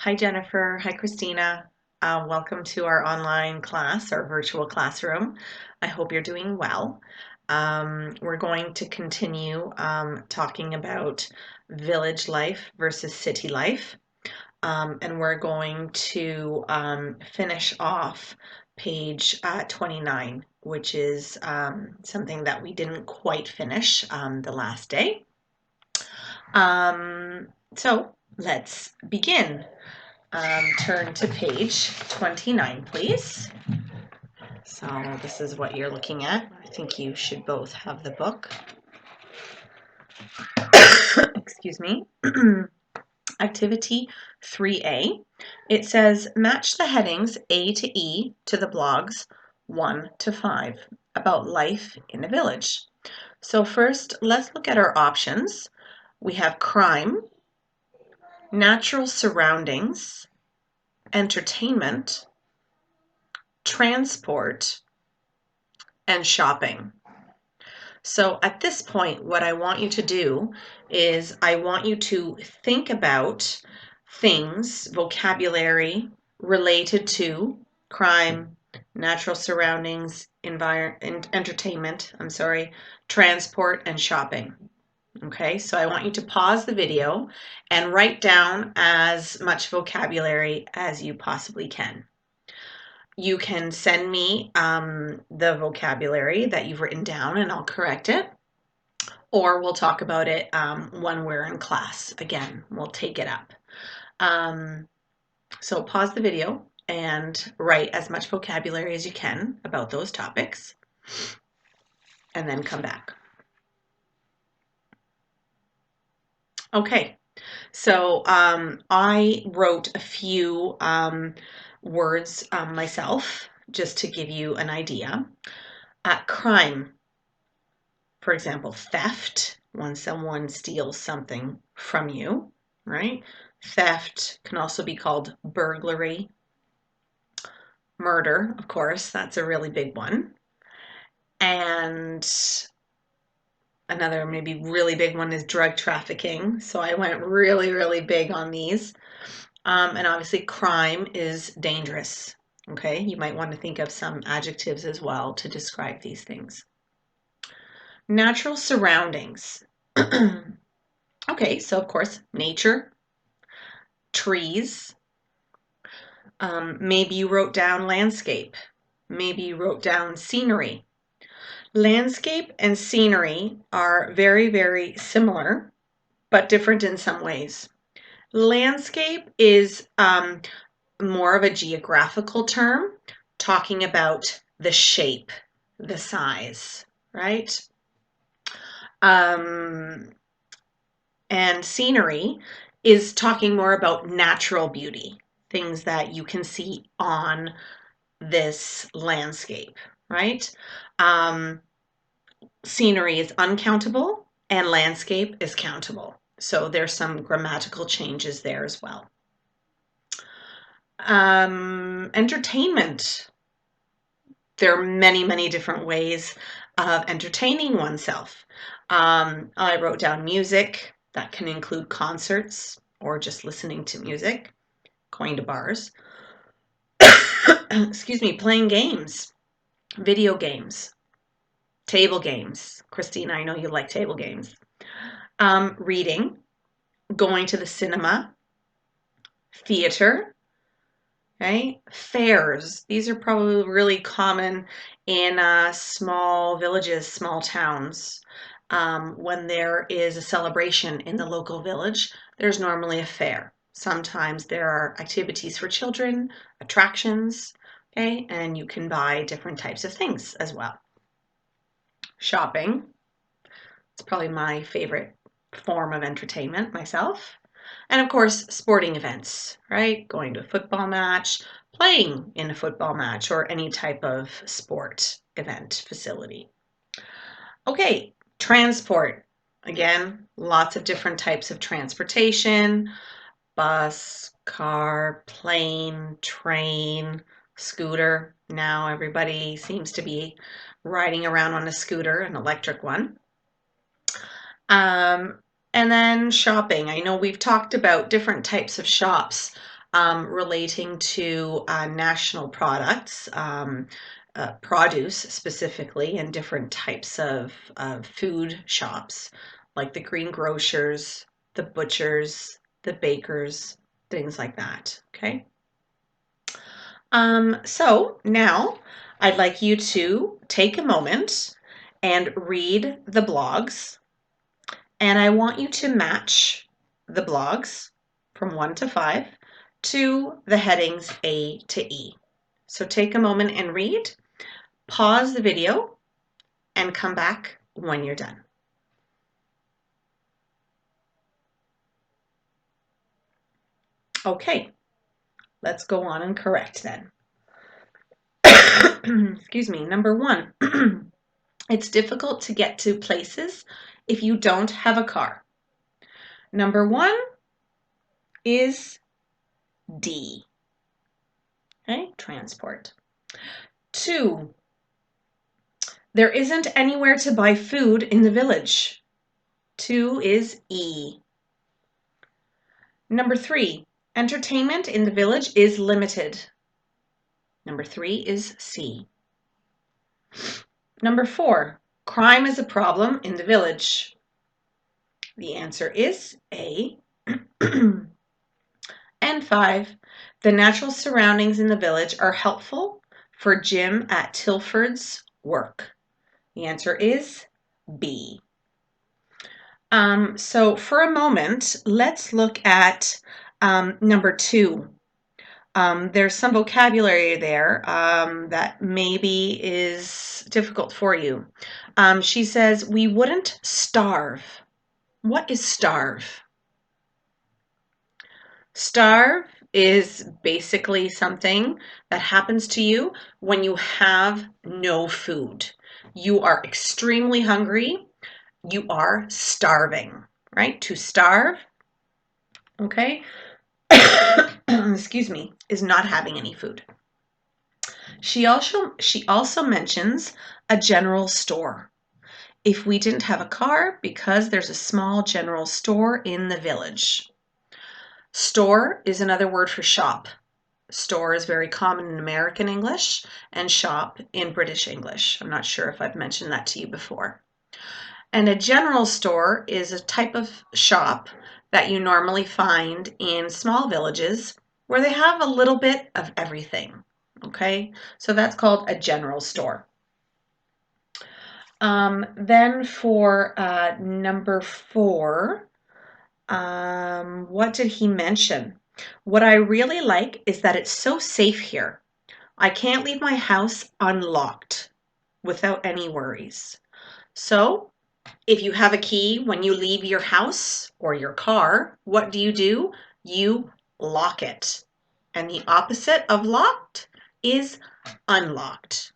Hi, Jennifer. Hi, Christina. Welcome to our online class, our virtual classroom. I hope you're doing well. We're going to continue talking about village life versus city life. And we're going to finish off page 29, which is something that we didn't quite finish the last day. So let's begin. Turn to page 29, please. So this is what you're looking at. I think you should both have the book. Excuse me. Activity 3A. It says match the headings A to E to the blogs 1 to 5 about life in a village. So first, let's look at our options. We have crime, natural surroundings, entertainment, transport, and shopping. So at this point, what I want you to do is I want you to think about things, vocabulary related to crime, natural surroundings, entertainment, transport, and shopping. Okay, so I want you to pause the video and write down as much vocabulary as you possibly can. You can send me the vocabulary that you've written down and I'll correct it. Or we'll talk about it when we're in class. Again, we'll take it up. So pause the video and write as much vocabulary as you can about those topics. And then come back. Okay, so I wrote a few words myself just to give you an idea. Crime, for example, theft, when someone steals something from you, right? Theft can also be called burglary. Murder, of course, that's a really big one. And another maybe really big one is drug trafficking. So I went really, really big on these. And obviously crime is dangerous. Okay, you might want to think of some adjectives as well to describe these things. Natural surroundings. Okay, so of course, nature, trees. Maybe you wrote down landscape. Maybe you wrote down scenery. Landscape and scenery are very, very similar, but different in some ways. Landscape is more of a geographical term, talking about the shape, the size, right? And scenery is talking more about natural beauty, things that you can see on this landscape, right? Scenery is uncountable and landscape is countable. So there's some grammatical changes there as well. Entertainment. There are many, many different ways of entertaining oneself. I wrote down music. That can include concerts or just listening to music, going to bars. Excuse me, playing games, video games, table games. Christina, I know you like table games. Reading, going to the cinema, theater, right? Fairs. These are probably really common in small villages, small towns. When there is a celebration in the local village, there's normally a fair. Sometimes there are activities for children, attractions, okay, and you can buy different types of things as well. Shopping. It's probably my favorite form of entertainment myself. And of course, sporting events, right? Going to a football match, playing in a football match, or any type of sport event facility. Okay, transport. Again, lots of different types of transportation: bus, car, plane, train, scooter. Now everybody seems to be riding around on a scooter, an electric one. And then shopping. I know we've talked about different types of shops relating to national products, produce specifically, and different types of food shops, like the greengrocers, the butchers, the bakers, things like that. Okay. So now I'd like you to take a moment and read the blogs, and I want you to match the blogs from 1 to 5 to the headings A to E. So take a moment and read, pause the video, and come back when you're done. Okay, let's go on and correct then. Excuse me. Number 1, it's difficult to get to places if you don't have a car. Number 1 is D. Okay, transport. 2, there isn't anywhere to buy food in the village. 2 is E. Number 3, entertainment in the village is limited. Number 3 is C. Number 4, crime is a problem in the village. The answer is A. And 5, the natural surroundings in the village are helpful for Jim at Tilford's work. The answer is B. So for a moment, let's look at number 2. There's some vocabulary there that maybe is difficult for you. She says, we wouldn't starve. What is starve? Starve is basically something that happens to you when you have no food. You are extremely hungry. You are starving, right? To starve, okay, excuse me, is not having any food. She also mentions a general store. If we didn't have a car, because there's a small general store in the village. Store is another word for shop. Store is very common in American English and shop in British English. I'm not sure if I've mentioned that to you before. And a general store is a type of shop that you normally find in small villages where they have a little bit of everything. Okay, so that's called a general store. Then for number 4, what did he mention? What I really like is that it's so safe here. I can't leave my house unlocked without any worries. So if you have a key when you leave your house or your car, what do? You lock it. And the opposite of locked is unlocked.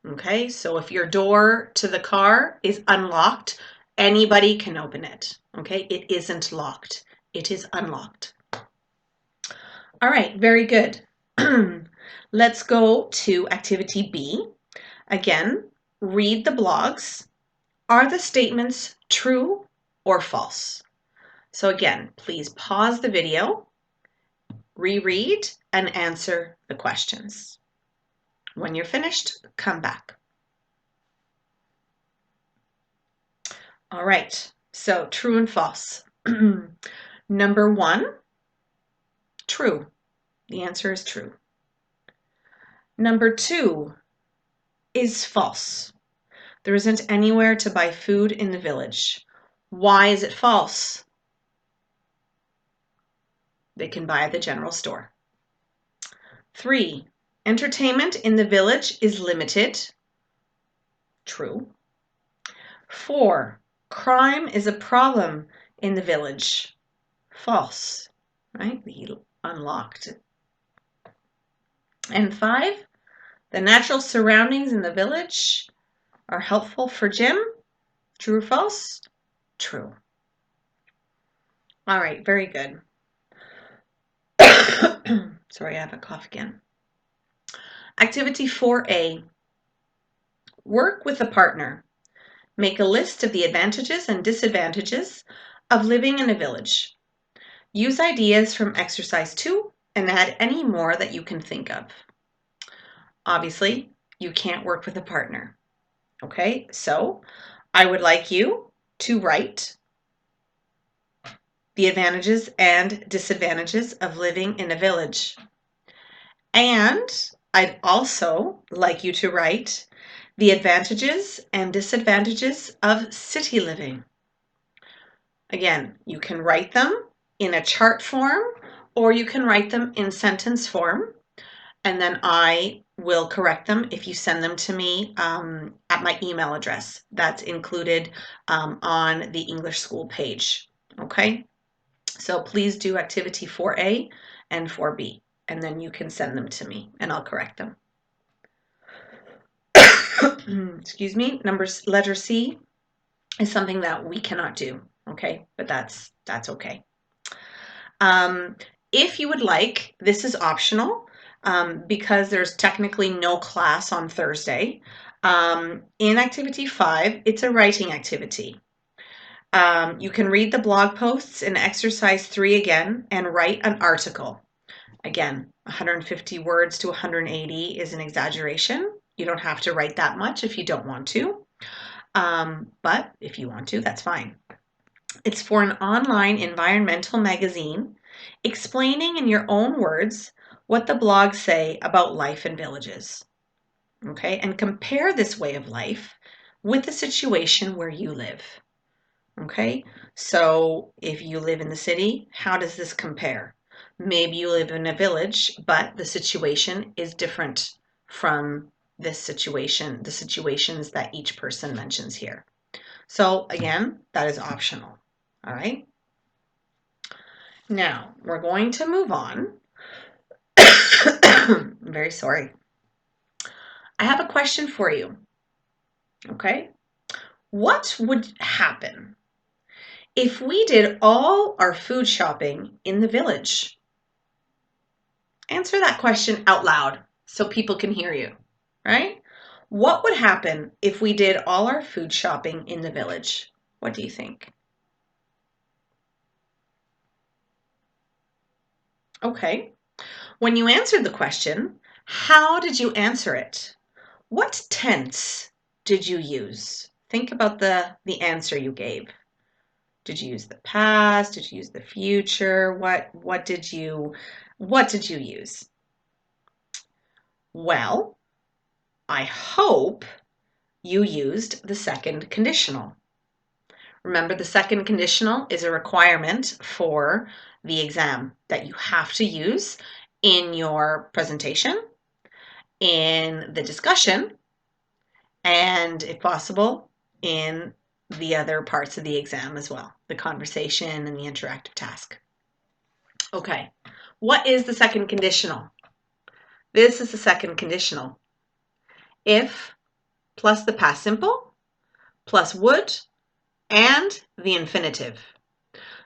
Okay, so if your door to the car is unlocked, anybody can open it. Okay, it isn't locked. It is unlocked. All right, very good. Let's go to activity B. Again, read the blogs. Are the statements true or false? So again, please pause the video, reread, and answer the questions. When you're finished, come back. All right, so true and false. Number 1, true. The answer is true. Number 2 is false. There isn't anywhere to buy food in the village. Why is it false? They can buy at the general store. 3, entertainment in the village is limited. True. 4, crime is a problem in the village. False, right? He unlocked it. And 5, the natural surroundings in the village are helpful for Jim. True or false? True. All right, very good. Sorry, I have a cough again. Activity 4A. Work with a partner. Make a list of the advantages and disadvantages of living in a village. Use ideas from exercise 2 and add any more that you can think of. Obviously, you can't work with a partner. Okay, so I would like you to write the advantages and disadvantages of living in a village. And I'd also like you to write the advantages and disadvantages of city living. Again, you can write them in a chart form or you can write them in sentence form, and then I will correct them if you send them to me at my email address. That's included on the English School page. Okay, so please do activity 4A and 4B, and then you can send them to me and I'll correct them. Excuse me. Letter C is something that we cannot do. Okay, but that's okay. If you would like, this is optional because there's technically no class on Thursday. In activity 5, it's a writing activity. You can read the blog posts in exercise 3 again and write an article. Again, 150 words to 180 is an exaggeration. You don't have to write that much if you don't want to. But if you want to, that's fine. It's for an online environmental magazine explaining in your own words what the blogs say about life in villages. Okay, and compare this way of life with the situation where you live. Okay, so if you live in the city, how does this compare? Maybe you live in a village, but the situation is different from this situation, the situations that each person mentions here. So again, that is optional. All right. Now we're going to move on. I'm very sorry. I have a question for you. Okay. What would happen if we did all our food shopping in the village? Answer that question out loud so people can hear you, right? What would happen if we did all our food shopping in the village? What do you think? Okay. When you answered the question, how did you answer it? What tense did you use? Think about the answer you gave. Did you use the past? Did you use the future? What did you use? Well, I hope you used the second conditional. Remember, the second conditional is a requirement for the exam that you have to use in your presentation, in the discussion, and if possible, in the other parts of the exam as well, the conversation and the interactive task. Okay, what is the second conditional? This is the second conditional. If plus the past simple plus would and the infinitive.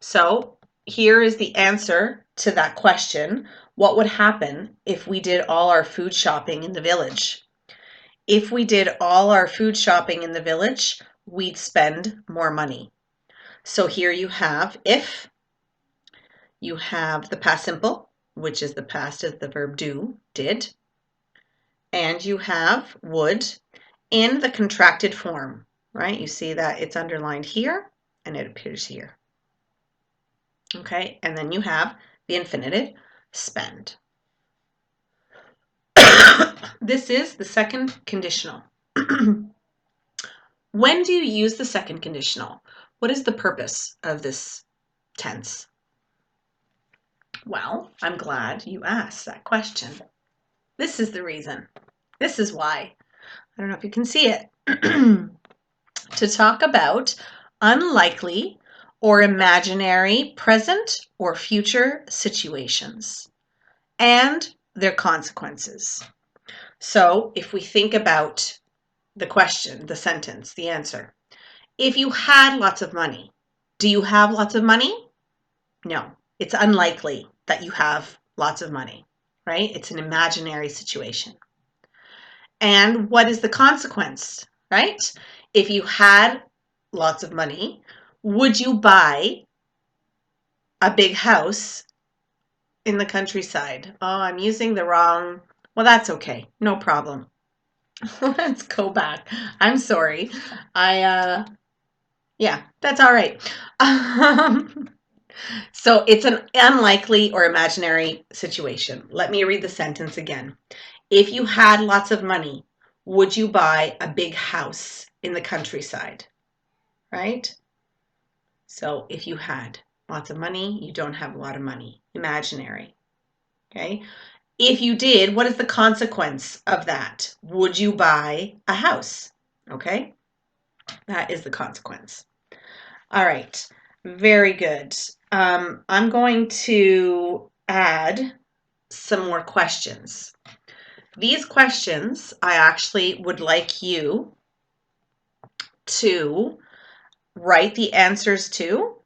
So here is the answer to that question. What would happen if we did all our food shopping in the village? If we did all our food shopping in the village, we'd spend more money. So here you have if, you have the past simple, which is the past of the verb do, did, and you have would in the contracted form, right? You see that it's underlined here and it appears here. Okay, and then you have the infinitive, spend. This is the second conditional. When do you use the second conditional? What is the purpose of this tense? Well, I'm glad you asked that question. This is the reason. This is why. I don't know if you can see it. To talk about unlikely or imaginary present or future situations and their consequences. So if we think about the question, the sentence, the answer, if you had lots of money, do you have lots of money? No, it's unlikely that you have lots of money, right? It's an imaginary situation. And what is the consequence, right? If you had lots of money, would you buy a big house in the countryside. Oh, I'm using the wrong. Well, that's okay. No problem. Let's go back. I'm sorry. Yeah, that's all right. Um, so it's an unlikely or imaginary situation. Let me read the sentence again. If you had lots of money, would you buy a big house in the countryside? Right? So if you had lots of money, you don't have a lot of money. Imaginary. Okay? If you did, what is the consequence of that? Would you buy a house? Okay? That is the consequence. All right. Very good. I'm going to add some more questions. These questions I actually would like you to write the answers to,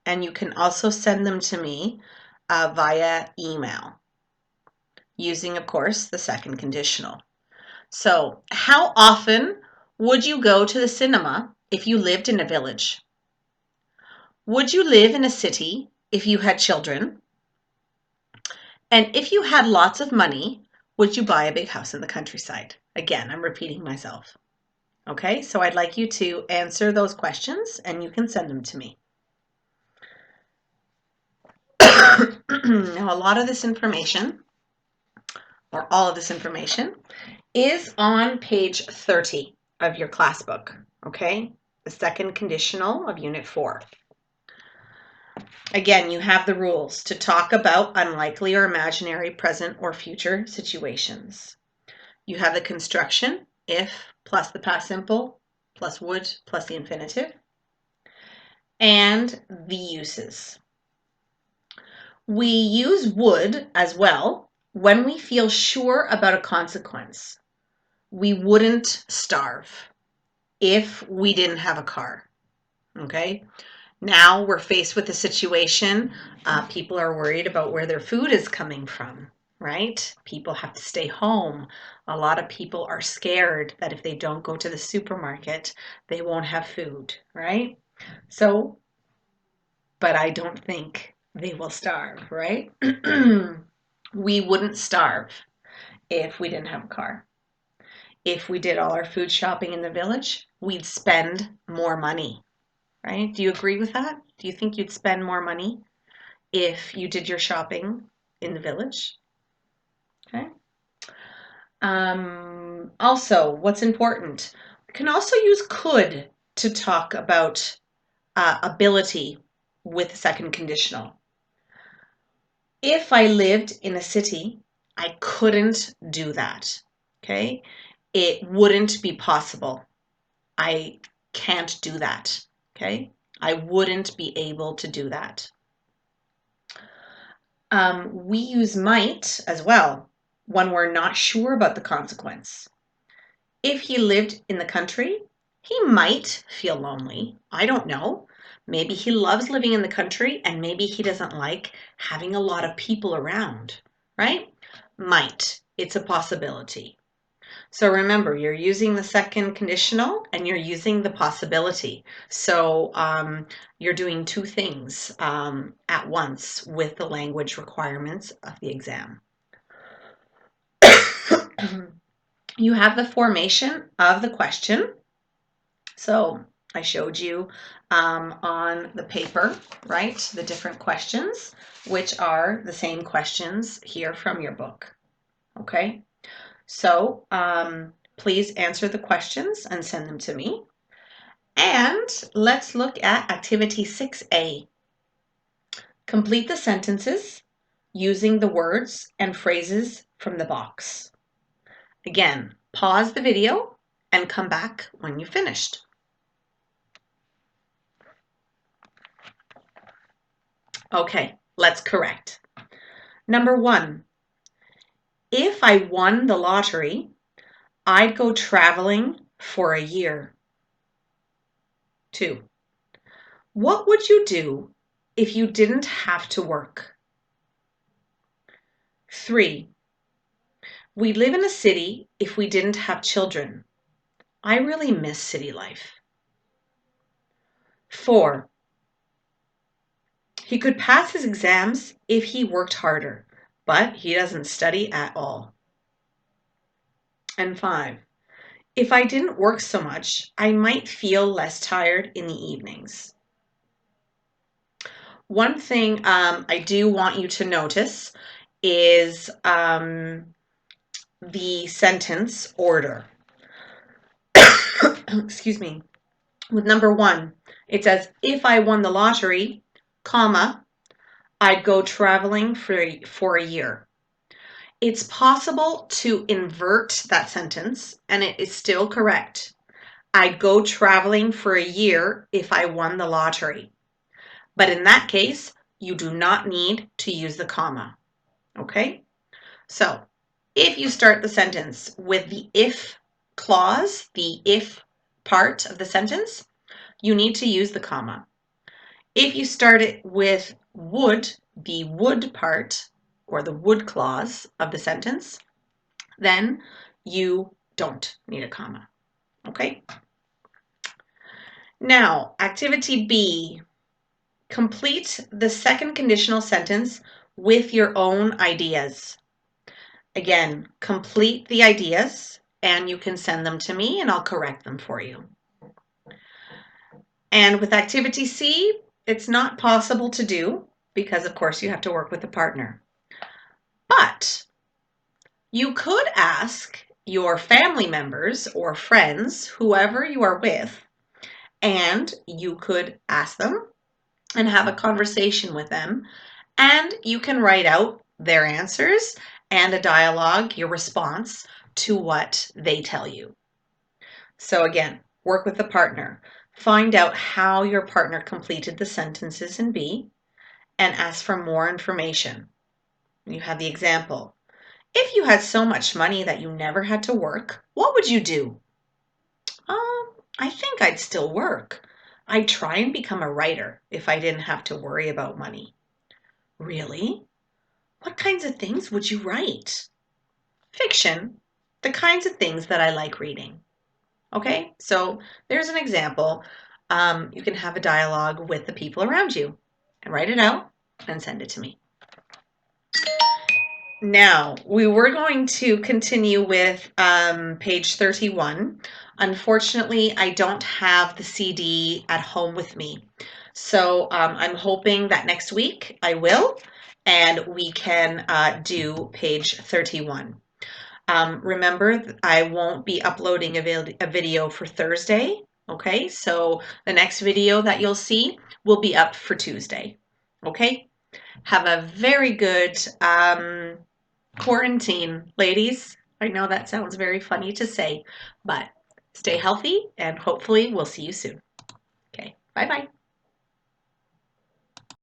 and you can also send them to me via email using, of course, the second conditional. So, how often would you go to the cinema if you lived in a village? Would you live in a city if you had children? And if you had lots of money, would you buy a big house in the countryside? Again, I'm repeating myself. Okay, so I'd like you to answer those questions and you can send them to me. Now, a lot of this information, or all of this information, is on page 30 of your class book, okay? The second conditional of Unit 4. Again, you have the rules to talk about unlikely or imaginary present or future situations. You have the construction, if plus the past simple plus would plus the infinitive, and the uses. We use would as well when we feel sure about a consequence. We wouldn't starve if we didn't have a car, okay? Now we're faced with a situation, people are worried about where their food is coming from, right? People have to stay home. A lot of people are scared that if they don't go to the supermarket, they won't have food, right? So, but I don't think they will starve, right? We wouldn't starve if we didn't have a car. If we did all our food shopping in the village, we'd spend more money, right? Do you agree with that? Do you think you'd spend more money if you did your shopping in the village? Okay. Also, what's important? We can also use could to talk about ability with the second conditional. If I lived in a city, I couldn't do that. Okay. It wouldn't be possible. I can't do that. Okay. I wouldn't be able to do that. We use might as well when we're not sure about the consequence. If he lived in the country, he might feel lonely. I don't know. Maybe he loves living in the country and maybe he doesn't like having a lot of people around, right? Might. It's a possibility. So remember, you're using the second conditional and you're using the possibility. So you're doing two things at once with the language requirements of the exam. You have the formation of the question. So I showed you on the paper, right, the different questions, which are the same questions here from your book. Okay, so please answer the questions and send them to me. And let's look at activity 6A. Complete the sentences using the words and phrases from the box. Again, pause the video and come back when you've finished. Okay, let's correct. Number 1, if I won the lottery, I'd go traveling for a year. 2, what would you do if you didn't have to work? 3, we live in a city if we didn't have children. I really miss city life. 4, He could pass his exams if he worked harder, but he doesn't study at all. And 5, if I didn't work so much, I might feel less tired in the evenings. One thing I do want you to notice is the sentence order. Excuse me. With number 1, it says, if I won the lottery, comma, I'd go traveling for a year. It's possible to invert that sentence and it is still correct. I'd go traveling for a year if I won the lottery. But in that case, you do not need to use the comma. Okay? So if you start the sentence with the if clause, the if part of the sentence, you need to use the comma. If you start it with would, the would part, or the would clause of the sentence, then you don't need a comma. Okay? Now, activity B. Complete the second conditional sentence with your own ideas. Again, complete the ideas and you can send them to me and I'll correct them for you. And with activity C, it's not possible to do because of course you have to work with a partner. But you could ask your family members or friends, whoever you are with, and you could ask them and have a conversation with them. And you can write out their answers and a dialogue, your response to what they tell you. So again, work with the partner. Find out how your partner completed the sentences in B and ask for more information. You have the example. If you had so much money that you never had to work, what would you do? I think I'd still work. I'd try and become a writer if I didn't have to worry about money. Really? What kinds of things would you write? Fiction, the kinds of things that I like reading. Okay, so there's an example. You can have a dialogue with the people around you and write it out and send it to me. Now, we were going to continue with page 31. Unfortunately, I don't have the CD at home with me. So I'm hoping that next week I will, and we can do page 31. Remember, I won't be uploading a video for Thursday. Okay, so the next video that you'll see will be up for Tuesday. Okay, have a very good quarantine, ladies. I know that sounds very funny to say, but stay healthy and hopefully we'll see you soon. Okay, bye-bye.